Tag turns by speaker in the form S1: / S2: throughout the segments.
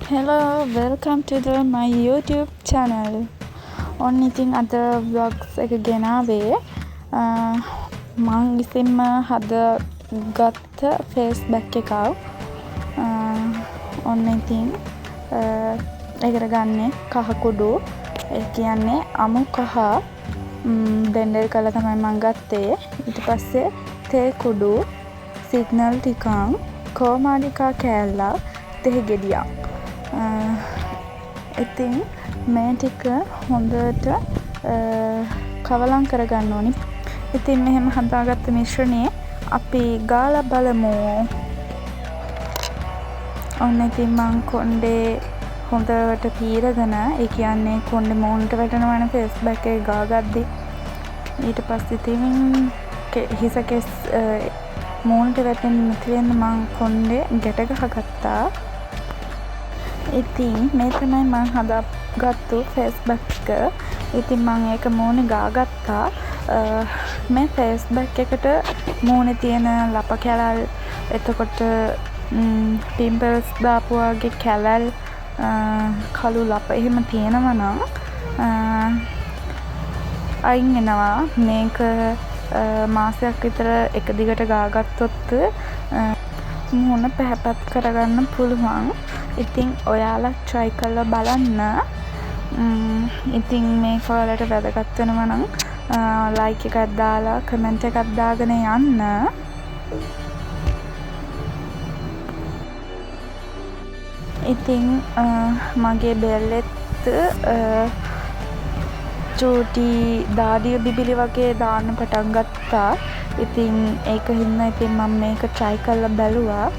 S1: Hello, welcome to my YouTube channel. ඔන්න ඉතින් අද vlogs එක ගෙනාවේ මං විසින්ම හදගත්ත face pack එකක්. ඔන්න ඉතින් ඒකට ගන්නේ කහ කුඩු. ඒ කියන්නේ අමු කහ බ්ලෙන්ඩර් කරලා තමයි මං ගත්තේ. ඊට පස්සේ තේ කුඩු, සිග්නල් ටිකක්, කොමාඩිකා කෑල්ලක්, තේ ගෙඩියක්. ඉතින් මේ ටික හොඳට කවලම් කරගන්න ඕනි. ඉතින් මෙහෙම හදාගත්ත මිශ්‍රණය අපි ගාලා බලමු. ඔන්න ඉතින් මං කොණ්ඩේ හොඳට පීරගෙන, ඒ කියන්නේ කොණ්ඩේ මූණට වැටෙනවනේ face pack එක ගාගද්දි. ඊට පස්සේ ඉතින් හිස කෙස් මූණට වැටෙන්නේ නැති වෙන්න මං කොණ්ඩේ ගැට ගහගත්තා. ඉතින් මේ තමයි මං හදාගත්තු face pack එක. ඉතින් මං ඒක මූණේ ගාගත්තා. මේ face pack එකට මූණේ තියෙන ලප කැලල්, එතකොට pimples දාපු වගේ කැලල්, කළු ලප එහෙම තියෙනවා නම් අයින් වෙනවා. මේක මාසයක් විතර එක දිගට ගාගත්තොත් මූණ පැහැපත් කරගන්න පුළුවන්. ඉතින් ඔයාලා try කරලා බලන්න. ඉතින් මේක ඔයාලට වැදගත් වෙනවා නම් like එකක් දාලා comment එකක් දාගෙන යන්න. ඉතින් මගේ බෙල්ලෙත් චූටි දාඩිය බිබිලි වගේ දාන්න පටන් ගත්තා. ඉතින් ඒක හින්දා ඉතින් මම මේක try කරලා බැලුවා.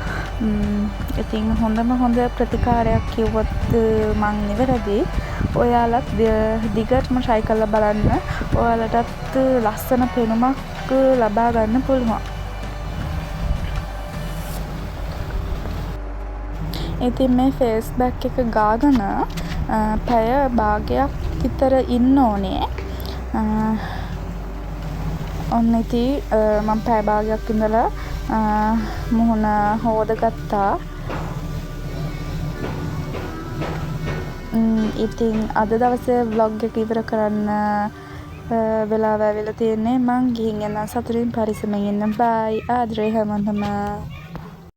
S1: ඉතින් හොඳම හොඳ ප්‍රතිකාරයක් කිව්වොත් මං නිවැරදි. ඔයාලත් දිගටම try කරලා බලන්න. ඔයාලටත් ලස්සන පෙනුමක් ලබා ගන්න පුළුවන්. ඉතින් මේ face pack එක ගාගෙන පැය භාගයක් විතර ඉන්න ඕනේ. ඔන්න ඉතින් මම පැය භාගයක් ඉඳලා මුහුණ හොදගත්තා. ඉතින් අද දවසේ vlog එක ඉවර කරන්න වෙලාව ඇවිල්ලා තියෙන්නේ. මං ගිහින් යනවා. සතුටින් පරිස්සමෙන් ඉන්න. බයි. ආදරේ හැමෝටම.